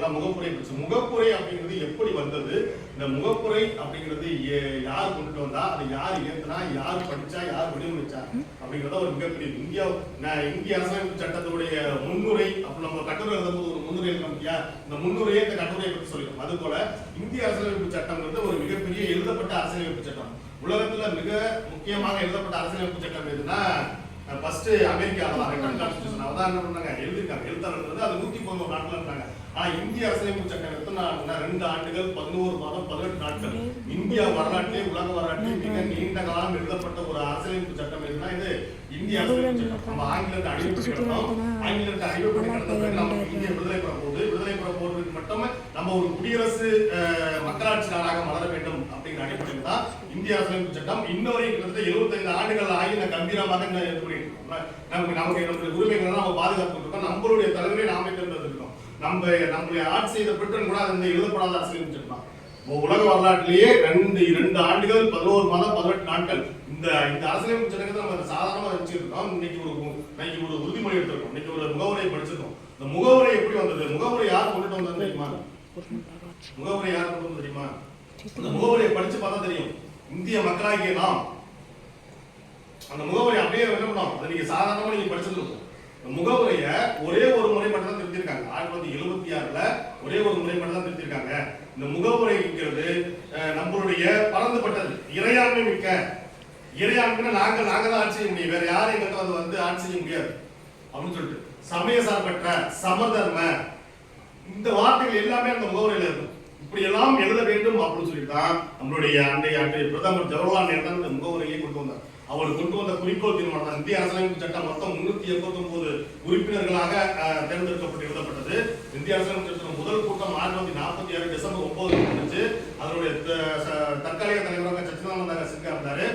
அதான் முகப்புரை பிரச்சனை. முகப்புரை அப்படிங்கிறது எப்படி வந்தது, இந்த முகப்புரை அப்படிங்கிறது யார் கொண்டு வந்தா, அது யார் ஏத்துனா, யார் படிச்சா, யார் வடிவமைச்சா அப்படிங்கிறத ஒரு மிகப்பெரிய இந்திய அரசியலமைப்பு சட்டத்துடைய முன்னுரை. அப்ப நம்ம கட்டுரை எழுதும்போது ஒரு முன்னுரை எழுதியா, இந்த முன்னுரையை இந்த கட்டுரையை பற்றி சொல்லிடும். அது போல இந்திய அரசியலமைப்பு சட்டம்ங்கிறது ஒரு மிகப்பெரிய எழுதப்பட்ட அரசியலமைப்பு சட்டம். உலகத்துல மிக முக்கியமாக எழுதப்பட்ட அரசியலமைப்பு சட்டம் எதுனா ஃபர்ஸ்ட் அமெரிக்கால தான் ரெக்கார்ட் கான்ஸ்டிடியூஷன். அதான் என்ன பண்ணாங்க, எழுதிருக்காங்க. எழுத்தாளர்கள் அது 111 நாட்கள் இருந்தாங்க. ஆனா இந்திய அரசியலமைப்பு சட்டம் எத்தனை 2 ஆண்டுகள் 11 மாதம் 18 நாட்கள். இந்தியா வரலாற்றிலே உலக வரலாற்றிலே மிக நீண்ட காலம் எழுதப்பட்ட ஒரு அரசியலமைப்பு சட்டம் எதுனா இது இந்திய அரசியலமைப்பு சட்டம். நம்ம ஆங்கிலத்தை அடிமைப்படுத்தி கிடந்தோம். ஆங்கிலத்தை அடிமைப்படுத்தி கிடந்த பிறகு நம்ம இந்திய விடுதலை பெற போகுது. விடுதலை பெற போறதுக்கு மட்டும் நம்ம ஒரு குடியரசு மக்களாட்சி நாடாக மலர வேண்டும் அப்படிங்கிற அடிப்படையில் தான் இந்திய அரசியலமைப்பு சட்டம் இன்னொரு கிட்டத்தட்ட 75 ஆண்டுகள் ஆகி கம்பீரமாக நமக்கு உரிமைகளை நம்ம பாதுகாத்து இருக்கோம். நம்மளுடைய தலைவரை நாமே தேர்ந்தெடுத்திருக்கோம். நம்மளுடைய ஆட்சி செய்த பிரிட்டன் கூட அந்த எழுதப்படாத அரசியலமைப்பு சட்டம். உலக வரலாற்றிலேயே 2 ஆண்டுகள் 11 மாதம் 18 நாட்கள் இந்த அரசியலமைப்பு சட்டத்தை நம்ம சாதாரணமா வச்சிருக்கோம். இன்னைக்கு ஒரு உறுதிமொழி எடுத்திருக்கோம். இன்னைக்கு ஒரு முகவுரை படிச்சிருக்கோம். இந்த முகவுரை எப்படி வந்தது, முகவுரை யார் கொண்டுட்டு வந்தது தெரியுமா? முகவுரை யார் கொண்டு வந்து தெரியுமா? இந்த முகவுரையை படிச்சு பார்த்தா தெரியும். இந்திய மக்களாகிய நாம் அந்த முகவுரை அப்படியே என்ன பண்ணோம், அதை நீங்க சாதாரணமா நீங்க படிச்சிருக்கோம். முகவுரைய ஒரே ஒரு முறை மட்டும் தான் திருத்திருக்காங்க. 1976ல ஒரே ஒரு முறை மட்டும் தான் திருத்திருக்காங்க. இந்த முகவுரைங்கிறது நம்மளுடைய பறந்துபட்டது இறையாண்மை மிக்க. இறையாண்மைன்னா நாங்க தான் ஆட்சி செய்ய முடியும், வேற யாரும் எங்கிட்ட வந்து ஆட்சி செய்ய முடியாது அப்படின்னு சொல்லிட்டு சமய சார்பற்ற சமதர்ம இந்த வார்த்தைகள் எல்லாமே அந்த முகவுரையில இருக்கும். இப்படி எல்லாம் எழுத வேண்டும் அப்படின்னு சொல்லிட்டு நம்மளுடைய அன்றைய பிரதமர் ஜவஹர்லால் நேரு தான் இந்த முகவுரையை கொண்டு வந்தார். அவர் கொண்டு வந்த குறிக்கோள் தீர்மானம் இந்திய அரசியலமைப்பு சட்டம் மொத்தம் 389 உறுப்பினர்களாக தேர்ந்தெடுக்கப்பட்டு எழுதப்பட்டது. இந்திய அரசியலமைப்பு சட்டம் முதல் கூட்டம் 1946 டிசம்பர் 9 நடந்துச்சு. அதனுடைய தற்காலிக தலைவராக சச்சிதானந்த சின்ஹா இருந்தாரு.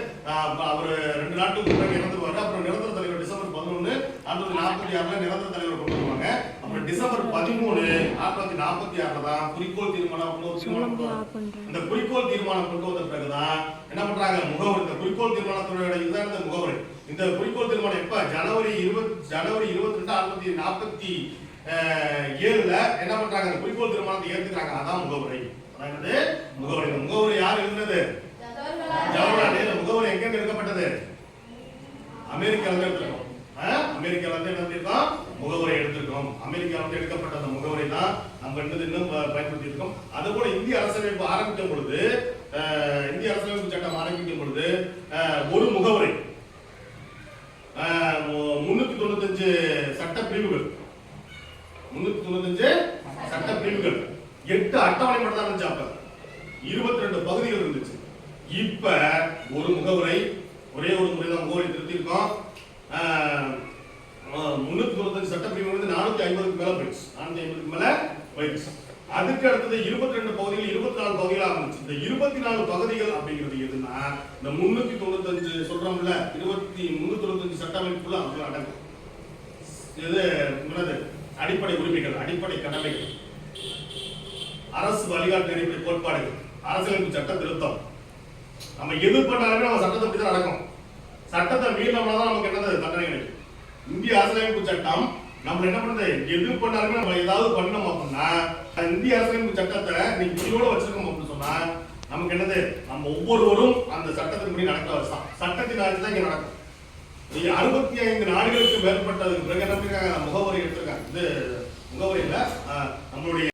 அவர் 2 நாட்களுக்கு பிறகு இறந்துருவாரு. அப்புறம் நிரந்தர தலைவர் டிசம்பர் 11 1946 நிரந்தர தலைவர் கொண்டு வருவாங்க. அப்புறம் டிசம்பர் 13 1946 தான் குறிக்கோள் தீர்மானம் அந்த குறிக்கோள் தீர்மானம் கொண்டு வந்த பிறகுதான் என்ன பண்றாங்க, முகவரி. இந்த குறிக்கோள் தீர்மானத்தோட இதுதான் இந்த முகவரி. இந்த குறிக்கோள் தீர்மானம் எப்ப ஜனவரி 22 1947ல என்ன பண்றாங்க, குறிக்கோள் தீர்மானத்தை ஏத்துக்கிறாங்க. அதான் முகவரி. அதாவது முகவரி. முகவரி யார் எழுதுனது? ஜவஹர்லால் நேரு. முகவரி எங்க எடுக்கப்பட்டது? அமெரிக்கால இருந்து எடுத்திருக்கோம். அமெரிக்கால இருந்து எடுத்திருக்கோம், முகவரை எடுத்திருக்கோம். அமெரிக்காவில் எடுக்கப்பட்ட அந்த முகவரை தான் நம்ம இன்னும் பயன்படுத்தி இருக்கோம். அதுபோல இந்திய அரசியலமைப்பு ஆரம்பிக்கும் பொழுது, இந்திய அரசியலமைப்பு சட்டம் ஆரம்பிக்கும் பொழுது ஒரு முகவரை 395 சட்ட பிரிவுகள் 395 சட்ட பிரிவுகள் 8 அட்டவணை மட்டும் தான் இருந்துச்சு. அப்ப 22 பகுதிகள் இருந்துச்சு. இப்ப ஒரு முகவரை ஒரே ஒரு முறை தான் முகவரை திருத்திருக்கோம். 395 சட்ட பிரிவுகள் வந்து 450க்கு மேல போயிடுச்சு. 450க்கு மேல போயிடுச்சு. அதுக்கு அடுத்தது 22 பகுதிகள் 24 பகுதிகளா இருந்துச்சு. இந்த 24 பகுதிகள் அப்படிங்கிறது எதுனா இந்த 395 சொல்றோம்ல 395 சட்டமைப்புக்குள்ள அதுல அடங்கும். இது என்னது? அடிப்படை உரிமைகள், அடிப்படை கடமைகள், அரசு வழிகாட்டு நெறிமுறை கோட்பாடுகள், அரசியலமைப்பு சட்ட திருத்தம். நம்ம எது பண்ணாலுமே நம்ம சட்டத்தை பத்தி தான் நடக்கும். சட்டத்தை மீறினோம்னா தான் நமக்கு என்னது தண்டனை கிடைக்கும். இந்திய அரசியலமைப்பு சட்டம் நம்ம என்ன பண்ணுது, எது பண்ணாலுமே நம்ம ஏதாவது பண்ணோம் அப்படின்னா இந்திய அரசியலமைப்பு சட்டத்தை நீங்க புரியோட வச்சிருக்கோம் அப்படின்னு சொன்னா நமக்கு என்னது, நம்ம ஒவ்வொருவரும் அந்த சட்டத்தின்படி நடக்க வச்சுதான். சட்டத்தின் ஆட்சி தான் இங்க நடக்கும். 65 நாடுகளுக்கு மேற்பட்டதுக்கு பிறகு என்ன பண்ணிருக்காங்க, முகவரி எடுத்திருக்காங்க. இது முகவரியில நம்மளுடைய